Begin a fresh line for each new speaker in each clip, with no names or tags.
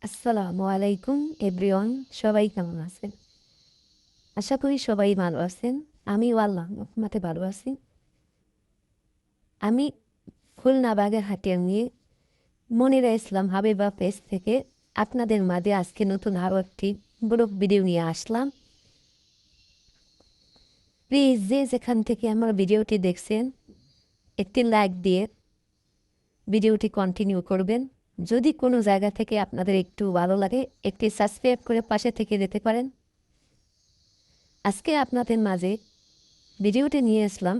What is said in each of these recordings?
আসসালামু আলাইকুম এভরিওয়ান, সবাই কেমন আছেন? আশা করি সবাই ভালো আছেন। আমিও আল্লাহর রহমতে ভালো আছি। আমি খুলনা বাগেরহাটের মেয়ে মনিরা ইসলাম হাবিবা পেজ থেকে আপনাদের মাঝে আজকে নতুন আরও একটি ব্লগ ভিডিও নিয়ে আসলাম। প্লিজ যে যেখান থেকে আমার ভিডিওটি দেখছেন একটি লাইক দিয়ে ভিডিওটি কন্টিনিউ করবেন। যদি কোনো জায়গা থেকে আপনাদের একটু ভালো লাগে একটি সাবস্ক্রাইব করে পাশে থেকে যেতে পারেন। আজকে আপনাদের মাঝে ভিডিওটি নিয়ে আসলাম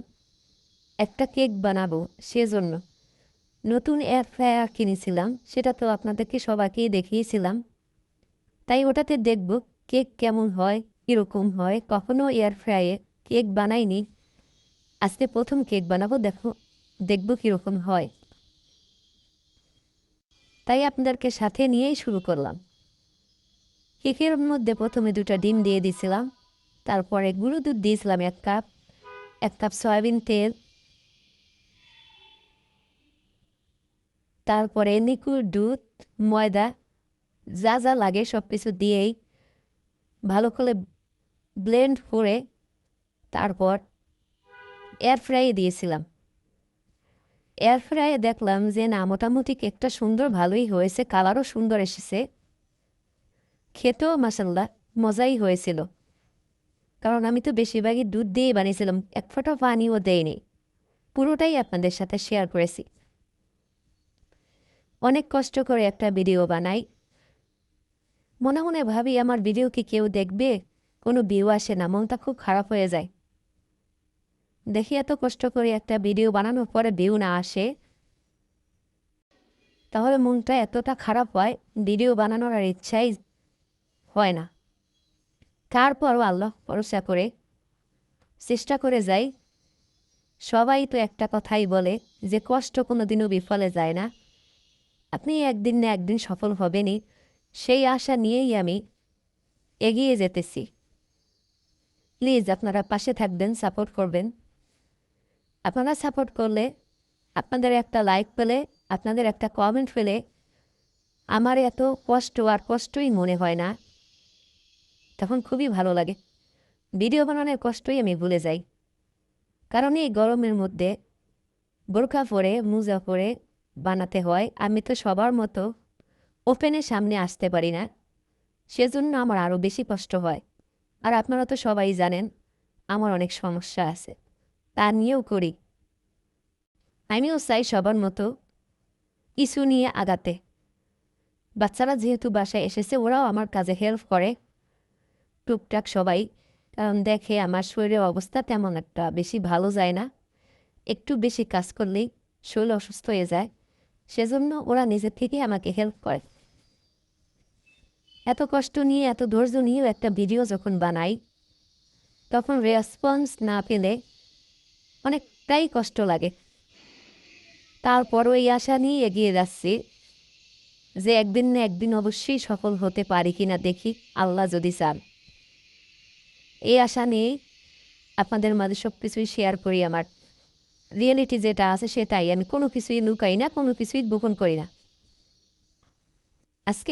একটা কেক বানাবো, সেজন্য নতুন এয়ার ফ্রায়ার কিনেছিলাম। সেটা তো আপনাদেরকে সবাইকেই দেখিয়েছিলাম। তাই ওটাতে দেখব কেক কেমন হয়, কীরকম হয়। কখনো এয়ার ফ্রায়ে কেক বানাইনি, আজকে প্রথম কেক বানাবো। দেখব কীরকম হয়। তাই আপনাদেরকে সাথে নিয়েই শুরু করলাম। কেকের মধ্যে প্রথমে 2টা ডিম দিয়ে দিয়েছিলাম, তারপরে গুঁড়ো দুধ দিয়েছিলাম 1 কাপ, 1 কাপ সয়াবিন তেল, তারপরে লিকুইড দুধ, ময়দা, যা যা লাগে সব কিছু দিয়েই ভালো করে ব্লেন্ড করে তারপর এয়ার ফ্রাইয়ে দিয়েছিলাম। এয়ার ফ্রাইয়ে দেখলাম যে না, মোটামুটি কেকটা সুন্দর ভালোই হয়েছে, কালারও সুন্দর এসেছে, খেতেও মাসাল্লাহ মজাই হয়েছিল। কারণ আমি তো বেশিরভাগই দুধ দিয়েই বানিয়েছিলাম, 1 ফোঁটা পানিও দেয়নি। পুরোটাই আপনাদের সাথে শেয়ার করেছি। অনেক কষ্ট করে একটা ভিডিও বানাই, মনে মনে ভাবি আমার ভিডিও কি কেউ দেখবে, কোনো ভিউ আসে না, মনটা খুব খারাপ হয়ে যায়। দেখি এত কষ্ট করে একটা ভিডিও বানানোর পরে ভিউ না আসে, তাহলে মনটা এতটা খারাপ হয়, ভিডিও বানানোর আর ইচ্ছাই হয় না। তারপরও আল্লাহ ভরসা করে চেষ্টা করে যাই। সবাই তো একটা কথাই বলে যে কষ্ট কোনো দিনও বিফলে যায় না, আপনি একদিন না একদিন সফল হবেনই। সেই আশা নিয়েই আমি এগিয়ে যেতেছি। প্লিজ আপনারা পাশে থাকবেন, সাপোর্ট করবেন। আপনারা সাপোর্ট করলে, আপনাদের একটা লাইক পেলে, আপনাদের একটা কমেন্ট পেলে আমার এত কষ্ট আর কষ্টই মনে হয় না, তখন খুবই ভালো লাগে। ভিডিও বানানোর কষ্টই আমি ভুলে যাই। কারণ এই গরমের মধ্যে বোরকা পরে মোজা পরে বানাতে হয়। আমি তো সবার মতো ওপেনের সামনে আসতে পারি না, সেজন্য আমার আরও বেশি কষ্ট হয়। আর আপনারা তো সবাই জানেন আমার অনেক সমস্যা আছে, তা নিয়েও করি। আমিও চাই সবার মতো কিছু নিয়ে আগাতে। বাচ্চারা যেহেতু বাসায় এসেছে, ওরাও আমার কাজে হেল্প করে টুকটাক সবাই। কারণ দেখে আমার শরীরের অবস্থা তেমন একটা বেশি ভালো যায় না, একটু বেশি কাজ করলেই শরীর অসুস্থ হয়ে যায়। সেজন্য ওরা নিজের থেকে আমাকে হেল্প করে। এত কষ্ট নিয়ে, এত ধৈর্য নিয়েও একটা ভিডিও যখন বানাই, তখন রেসপন্স না পেলে অনেকটাই কষ্ট লাগে। তারপরও এই আশা নিয়ে এগিয়ে যাচ্ছি যে একদিন না একদিন অবশ্যই সফল হতে পারি কিনা দেখি, আল্লাহ যদি চান। এই আশা নিয়েই আপনাদের মাঝে সব কিছুই শেয়ার করি। আমার রিয়েলিটি যেটা আছে সেটাই, আমি কোনো কিছুই লুকাই না, কোনো কিছুই গোপন করি না। আজকে